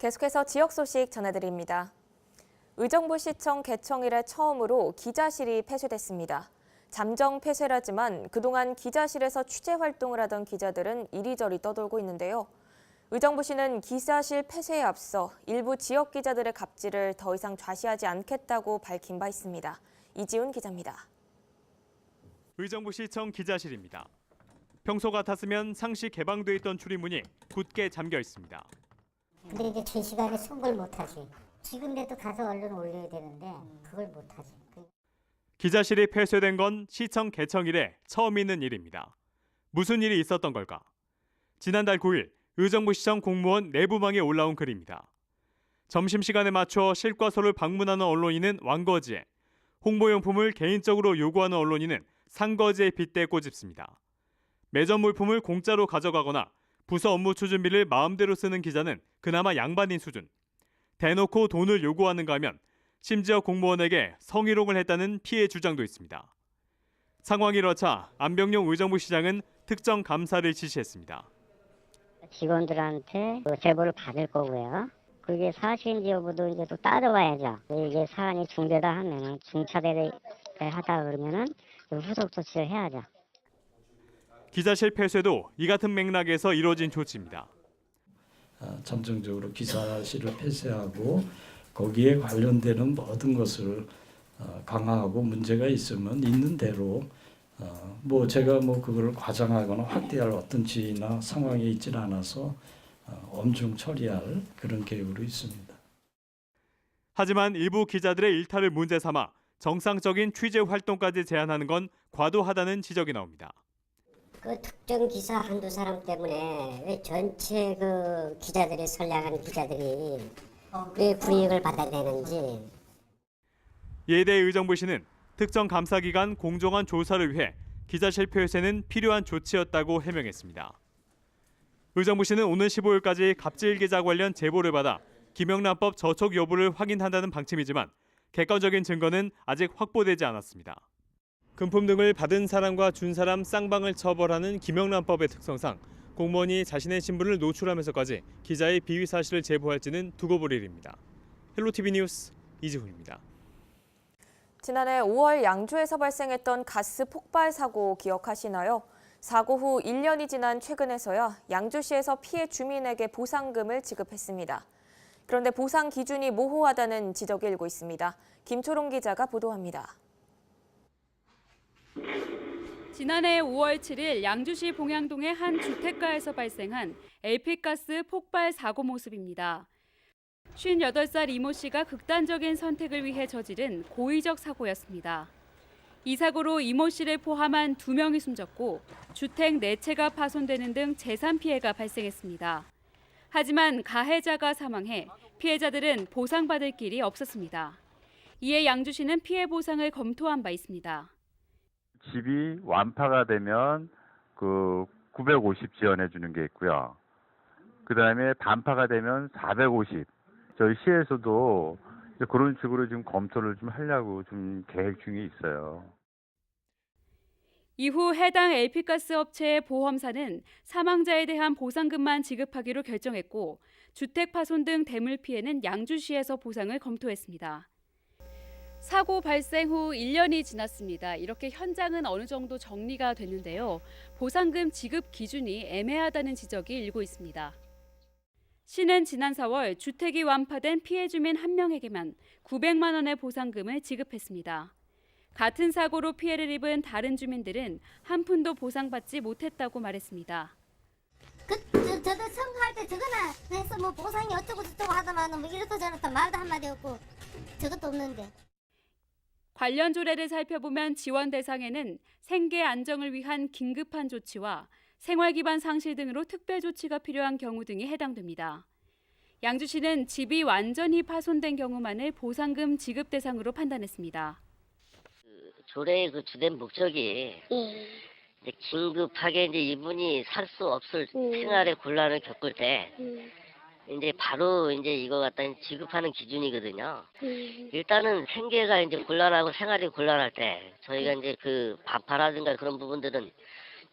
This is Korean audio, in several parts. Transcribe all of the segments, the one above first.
계속해서 지역 소식 전해드립니다. 의정부시청 개청 이래 처음으로 기자실이 폐쇄됐습니다. 잠정 폐쇄라지만 그동안 기자실에서 취재 활동을 하던 기자들은 이리저리 떠돌고 있는데요. 의정부시는 기자실 폐쇄에 앞서 일부 지역 기자들의 갑질을 더 이상 좌시하지 않겠다고 밝힌 바 있습니다. 이지훈 기자입니다. 의정부시청 기자실입니다. 평소 같았으면 상시 개방돼 있던 출입문이 굳게 잠겨 있습니다. 근데 이제 제 시간에 송걸 못하지. 지금이라도 가서 얼른 올려야 되는데 그걸 못하지. 기자실이 폐쇄된 건 시청 개청 이래 처음 있는 일입니다. 무슨 일이 있었던 걸까? 지난달 9일 의정부시청 공무원 내부망에 올라온 글입니다. 점심시간에 맞춰 실과소를 방문하는 언론인은 왕거지에, 홍보용품을 개인적으로 요구하는 언론인은 상거지에 빗대 꼬집습니다. 매점 물품을 공짜로 가져가거나 부서 업무 추진비를 마음대로 쓰는 기자는 그나마 양반인 수준. 대놓고 돈을 요구하는가 하면 심지어 공무원에게 성희롱을 했다는 피해 주장도 있습니다. 상황이 이렇자 안병용 의정부시장은 특정 감사를 지시했습니다. 직원들한테 제보를 받을 거고요. 그게 사실인지 여부도 이제 또 따져봐야죠. 이게 사안이 중대다 하면 중차대를 하다 그러면은 후속 조치를 해야죠. 기자실 폐쇄도 이 같은 맥락에서 이루어진 조치입니다. 잠정적으로 기자실을 폐쇄하고 거기에 관련되는 모든 것을 강화하고 문제가 있으면 있는 대로 제가 그걸 과장하거나 확대할 어떤 지위나 상황이 있지는 않아서 엄중 처리할 그런 계획으로 있습니다. 하지만 일부 기자들의 일탈을 문제 삼아 정상적인 취재 활동까지 제한하는 건 과도하다는 지적이 나옵니다. 그 특정 기사 한두 사람 때문에 왜 전체 그 기자들이 선량한 기자들이 왜 불이익을 받아야 되는지. 이에 대해 의정부시는 특정 감사기관 공정한 조사를 위해 기자실 폐쇄는 필요한 조치였다고 해명했습니다. 의정부시는 오는 15일까지 갑질 기자 관련 제보를 받아 김영란법 저촉 여부를 확인한다는 방침이지만 객관적인 증거는 아직 확보되지 않았습니다. 금품 등을 받은 사람과 준 사람 쌍방을 처벌하는 김영란법의 특성상 공무원이 자신의 신분을 노출하면서까지 기자의 비위 사실을 제보할지는 두고 볼 일입니다. 헬로티비 뉴스 이지훈입니다. 지난해 5월 양주에서 발생했던 가스 폭발 사고 기억하시나요? 사고 후 1년이 지난 최근에서야 양주시에서 피해 주민에게 보상금을 지급했습니다. 그런데 보상 기준이 모호하다는 지적이 일고 있습니다. 김초롱 기자가 보도합니다. 지난해 5월 7일 양주시 봉양동의 한 주택가에서 발생한 LP가스 폭발 사고 모습입니다. 58살 이모 씨가 극단적인 선택을 위해 저지른 고의적 사고였습니다. 이 사고로 이모 씨를 포함한 2명이 숨졌고 주택 4채가 파손되는 등 재산 피해가 발생했습니다. 하지만 가해자가 사망해 피해자들은 보상받을 길이 없었습니다. 이에 양주시는 피해 보상을 검토한 바 있습니다. 집이 완파가 되면 950 지원해 주는 게 있고요. 그다음에 단파가 되면 450. 저희 시에서도 그런 식으로 지금 검토를 좀 하려고 좀 계획 중에 있어요. 이후 해당 LP가스 업체의 보험사는 사망자에 대한 보상금만 지급하기로 결정했고 주택 파손 등 대물 피해는 양주시에서 보상을 검토했습니다. 사고 발생 후 1년이 지났습니다. 이렇게 현장은 어느 정도 정리가 됐는데요. 보상금 지급 기준이 애매하다는 지적이 일고 있습니다. 시는 지난 4월 주택이 완파된 피해 주민 1명에게만 900만 원의 보상금을 지급했습니다. 같은 사고로 피해를 입은 다른 주민들은 한 푼도 보상받지 못했다고 말했습니다. 저도 선거할 때 저거나 해서 보상이 어쩌고 저쩌고 하더만 이렇다 저렇다 말도 한마디 없고 저것도 없는데. 관련 조례를 살펴보면 지원 대상에는 생계 안정을 위한 긴급한 조치와 생활 기반 상실 등으로 특별 조치가 필요한 경우 등이 해당됩니다. 양주시는 집이 완전히 파손된 경우만을 보상금 지급 대상으로 판단했습니다. 조례의 주된 목적이 이제 긴급하게 이분이 살 수 없을 생활의 곤란을 겪을 때 이제 바로 이거 갖다 지급하는 기준이거든요. 일단은 생계가 곤란하고 생활이 곤란할 때 저희가 반파라든가 그런 부분들은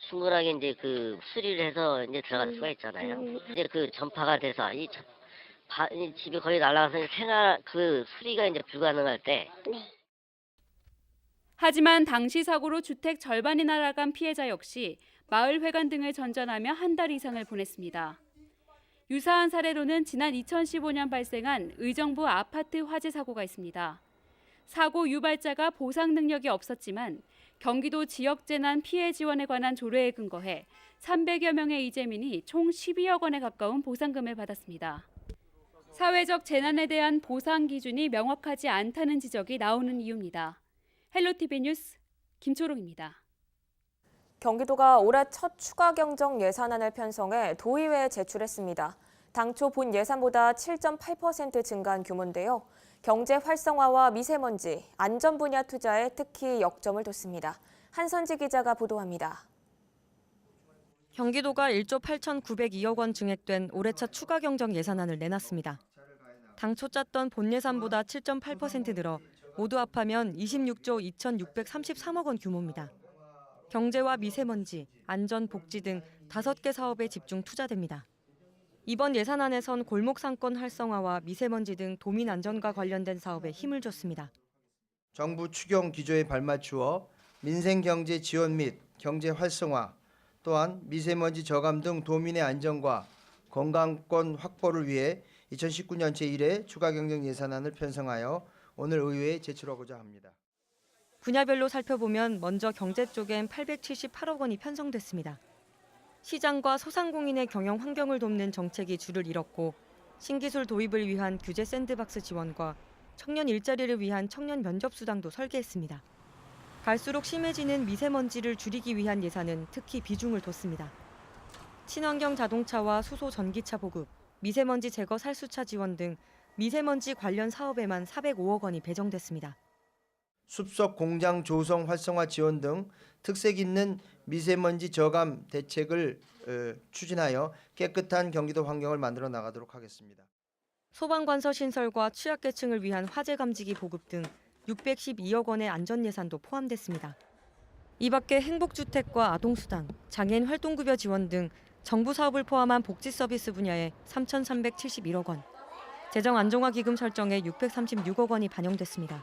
충분하게 수리를 해서 들어갈 수가 있잖아요. 전파가 돼서 이 집이 거의 날아가서 생활 그 수리가 이제 불가능할 때 하지만 당시 사고로 주택 절반이 날아간 피해자 역시 마을회관 등을 전전하며 한 달 이상을 보냈습니다. 유사한 사례로는 지난 2015년 발생한 의정부 아파트 화재 사고가 있습니다. 사고 유발자가 보상 능력이 없었지만 경기도 지역재난 피해 지원에 관한 조례에 근거해 300여 명의 이재민이 총 12억 원에 가까운 보상금을 받았습니다. 사회적 재난에 대한 보상 기준이 명확하지 않다는 지적이 나오는 이유입니다. 헬로티비 뉴스 김초롱입니다. 경기도가 올해 첫 추가 경정 예산안을 편성해 도의회에 제출했습니다. 당초 본 예산보다 7.8% 증가한 규모인데요. 경제 활성화와 미세먼지, 안전 분야 투자에 특히 역점을 뒀습니다. 한선지 기자가 보도합니다. 경기도가 1조 8,902억 원 증액된 올해 첫 추가 경정 예산안을 내놨습니다. 당초 짰던 본 예산보다 7.8% 늘어 모두 합하면 26조 2,633억 원 규모입니다. 경제와 미세먼지, 안전, 복지 등 5개 사업에 집중 투자됩니다. 이번 예산안에선 골목 상권 활성화와 미세먼지 등 도민 안전과 관련된 사업에 힘을 줬습니다. 정부 추경 기조에 발맞추어 민생 경제 지원 및 경제 활성화, 또한 미세먼지 저감 등 도민의 안전과 건강권 확보를 위해 2019년 제1회 추가 경정 예산안을 편성하여 오늘 의회에 제출하고자 합니다. 분야별로 살펴보면 먼저 경제 쪽엔 878억 원이 편성됐습니다. 시장과 소상공인의 경영 환경을 돕는 정책이 줄을 잃었고 신기술 도입을 위한 규제 샌드박스 지원과 청년 일자리를 위한 청년 면접 수당도 설계했습니다. 갈수록 심해지는 미세먼지를 줄이기 위한 예산은 특히 비중을 뒀습니다. 친환경 자동차와 수소 전기차 보급, 미세먼지 제거 살수차 지원 등 미세먼지 관련 사업에만 405억 원이 배정됐습니다. 숲속 공장 조성 활성화 지원 등 특색 있는 미세먼지 저감 대책을 추진하여 깨끗한 경기도 환경을 만들어 나가도록 하겠습니다. 소방관서 신설과 취약계층을 위한 화재 감지기 보급 등 612억 원의 안전 예산도 포함됐습니다. 이 밖에 행복주택과 아동수당, 장애인 활동급여 지원 등 정부 사업을 포함한 복지 서비스 분야에 3,371억 원, 재정 안정화 기금 설정에 636억 원이 반영됐습니다.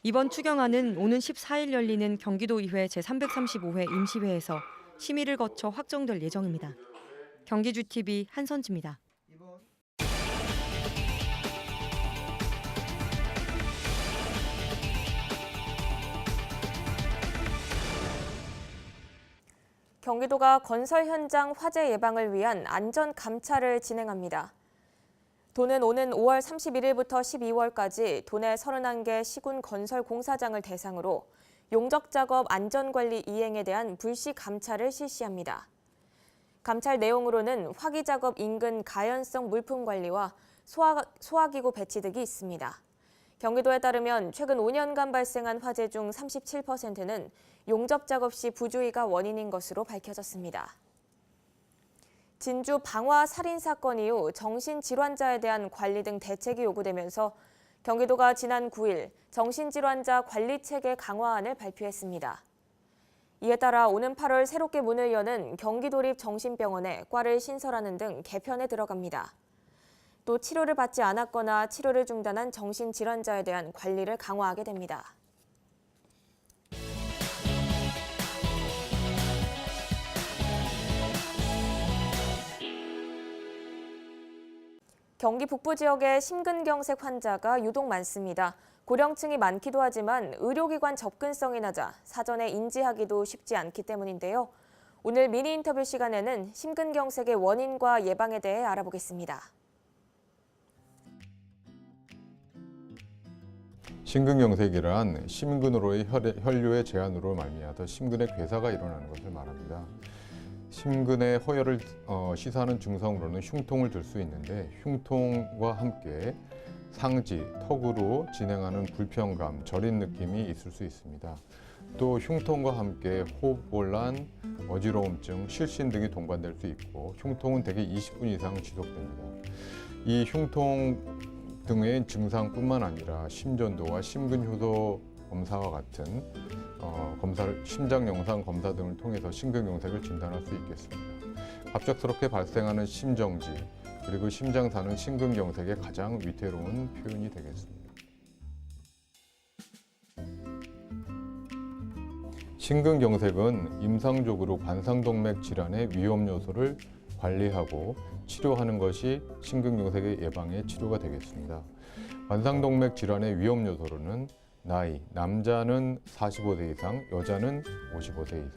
이번 추경안은 오는 14일 열리는 경기도의회 제335회 임시회에서 심의를 거쳐 확정될 예정입니다. 경기주TV 한선지입니다. 경기도가 건설 현장 화재 예방을 위한 안전 감찰을 진행합니다. 도는 오는 5월 31일부터 12월까지 도내 31개 시군 건설 공사장을 대상으로 용적 작업 안전관리 이행에 대한 불시 감찰을 실시합니다. 감찰 내용으로는 화기 작업 인근 가연성 물품 관리와 소화기구 배치 등이 있습니다. 경기도에 따르면 최근 5년간 발생한 화재 중 37%는 용접 작업 시 부주의가 원인인 것으로 밝혀졌습니다. 진주 방화 살인 사건 이후 정신질환자에 대한 관리 등 대책이 요구되면서 경기도가 지난 9일 정신질환자 관리체계 강화안을 발표했습니다. 이에 따라 오는 8월 새롭게 문을 여는 경기도립 정신병원에 과를 신설하는 등 개편에 들어갑니다. 또 치료를 받지 않았거나 치료를 중단한 정신질환자에 대한 관리를 강화하게 됩니다. 경기 북부 지역의 심근경색 환자가 유독 많습니다. 고령층이 많기도 하지만 의료기관 접근성이 낮아 사전에 인지하기도 쉽지 않기 때문인데요. 오늘 미니 인터뷰 시간에는 심근경색의 원인과 예방에 대해 알아보겠습니다. 심근경색이란 심근으로의 혈류의 제한으로 말미암아 심근의 괴사가 일어나는 것을 말합니다. 심근의 허혈을 시사하는 증상으로는 흉통을 들 수 있는데 흉통과 함께 상지, 턱으로 진행하는 불편감, 저린 느낌이 있을 수 있습니다. 또 흉통과 함께 호흡곤란, 어지러움증, 실신 등이 동반될 수 있고 흉통은 대개 20분 이상 지속됩니다. 이 흉통 등의 증상뿐만 아니라 심전도와 심근효도 검사와 같은 심장 영상 검사 등을 통해서 심근경색을 진단할 수 있겠습니다. 갑작스럽게 발생하는 심정지, 그리고 심장사는 심근경색의 가장 위태로운 표현이 되겠습니다. 심근경색은 임상적으로 관상동맥 질환의 위험 요소를 관리하고 치료하는 것이 심근경색의 예방의 치료가 되겠습니다. 관상동맥 질환의 위험 요소로는 나이, 남자는 45세 이상, 여자는 55세 이상,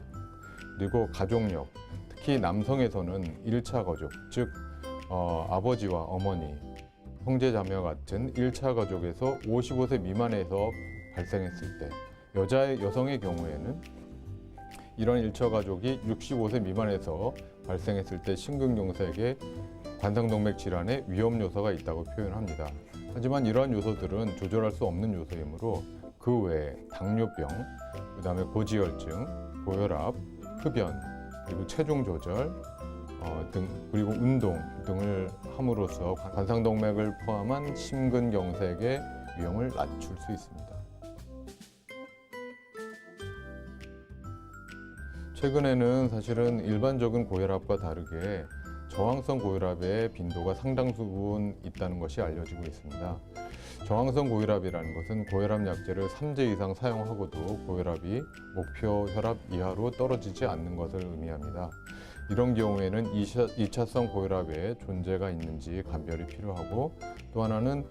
그리고 가족력, 특히 남성에서는 1차 가족, 즉 아버지와 어머니, 형제 자매와 같은 1차 가족에서 55세 미만에서 발생했을 때, 여성의 경우에는 이런 1차 가족이 65세 미만에서 발생했을 때 심근경색의 관상동맥 질환의 위험 요소가 있다고 표현합니다. 하지만 이러한 요소들은 조절할 수 없는 요소이므로 그 외에 당뇨병, 그다음에 고지혈증, 고혈압, 흡연, 그리고 체중 조절 그리고 운동 등을 함으로써 관상동맥을 포함한 심근경색의 위험을 낮출 수 있습니다. 최근에는 사실은 일반적인 고혈압과 다르게 저항성 고혈압의 빈도가 상당 부분 있다는 것이 알려지고 있습니다. 저항성 고혈압이라는 것은 고혈압 약제를 3제 이상 사용하고도 고혈압이 목표 혈압 이하로 떨어지지 않는 것을 의미합니다. 이런 경우에는 2차성 고혈압의 존재가 있는지 감별이 필요하고, 또 하나는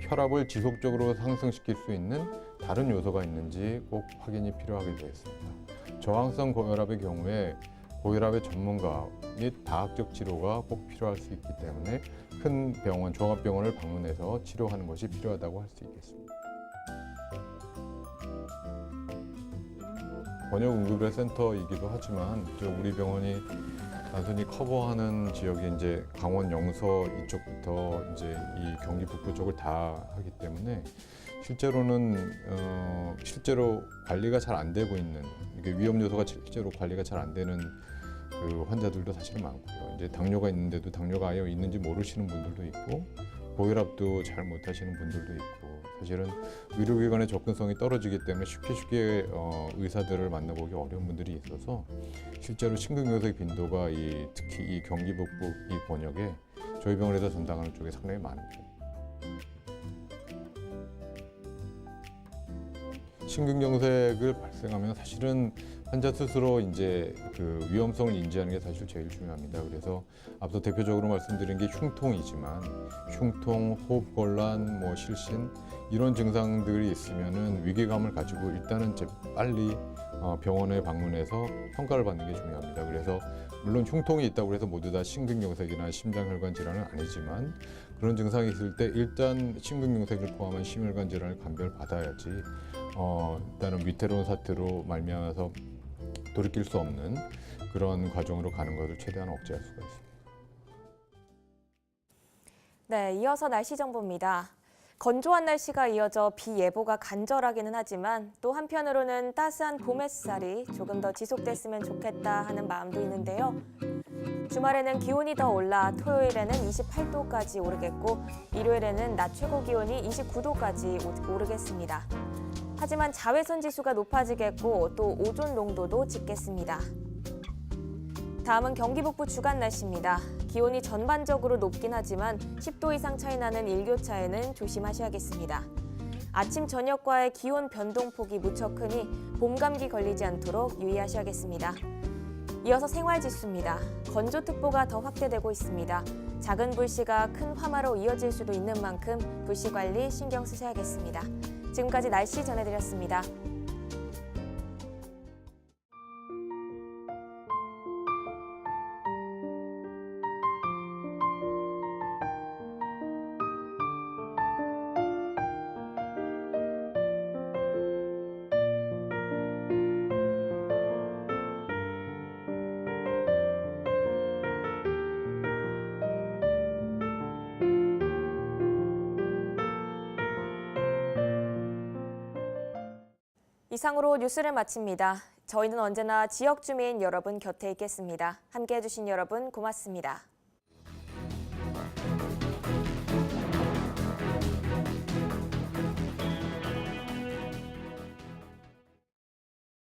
혈압을 지속적으로 상승시킬 수 있는 다른 요소가 있는지 꼭 확인이 필요하게 되겠습니다. 저항성 고혈압의 경우에 고혈압의 전문가 및 다학적 치료가 꼭 필요할 수 있기 때문에 큰 병원, 종합병원을 방문해서 치료하는 것이 필요하다고 할 수 있겠습니다. 번역응급의센터이기도 하지만 우리 병원이 단순히 커버하는 지역이 이제 강원 영서 이쪽부터 이제 이 경기 북부 쪽을 다 하기 때문에 실제로 관리가 잘 안 되고 있는, 이게 위험 요소가 실제로 관리가 잘 안 되는 그 환자들도 사실 많고요. 이제 당뇨가 있는데도 당뇨가 아예 있는지 모르시는 분들도 있고, 고혈압도 잘 못하시는 분들도 있고, 사실은 의료기관의 접근성이 떨어지기 때문에 쉽게 의사들을 만나보기 어려운 분들이 있어서 실제로 심근경색 빈도가 특히 이 경기 북부 이 권역에 저희 병원에서 전담하는 쪽에 상당히 많은 편입니다. 심근경색을 발생하면 사실은 환자 스스로 이제 그 위험성을 인지하는 게 사실 제일 중요합니다. 그래서 앞서 대표적으로 말씀드린 게 흉통이지만 흉통, 호흡곤란, 실신 이런 증상들이 있으면은 위기감을 가지고 일단은 빨리 병원에 방문해서 평가를 받는 게 중요합니다. 그래서 물론 흉통이 있다고 해서 모두 다 심근경색이나 심장혈관 질환은 아니지만 그런 증상이 있을 때 일단 심근경색을 포함한 심혈관 질환을 감별받아야지 일단은 위태로운 사태로 말미암아서 돌이킬 수 없는 그런 과정으로 가는 것을 최대한 억제할 수가 있습니다. 네, 이어서 날씨 정보입니다. 건조한 날씨가 이어져 비 예보가 간절하기는 하지만 또 한편으로는 따스한 봄 햇살이 조금 더 지속됐으면 좋겠다 하는 마음도 있는데요. 주말에는 기온이 더 올라 토요일에는 28도까지 오르겠고 일요일에는 낮 최고 기온이 29도까지 오르겠습니다. 하지만 자외선 지수가 높아지겠고 또 오존 농도도 짙겠습니다. 다음은 경기 북부 주간 날씨입니다. 기온이 전반적으로 높긴 하지만 10도 이상 차이 나는 일교차에는 조심하셔야겠습니다. 아침 저녁과의 기온 변동폭이 무척 크니 봄 감기 걸리지 않도록 유의하셔야겠습니다. 이어서 생활지수입니다. 건조특보가 더 확대되고 있습니다. 작은 불씨가 큰 화마로 이어질 수도 있는 만큼 불씨 관리 신경 쓰셔야겠습니다. 지금까지 날씨 전해드렸습니다. 이상으로 뉴스를 마칩니다. 저희는 언제나 지역 주민 여러분 곁에 있겠습니다. 함께해 주신 여러분 고맙습니다.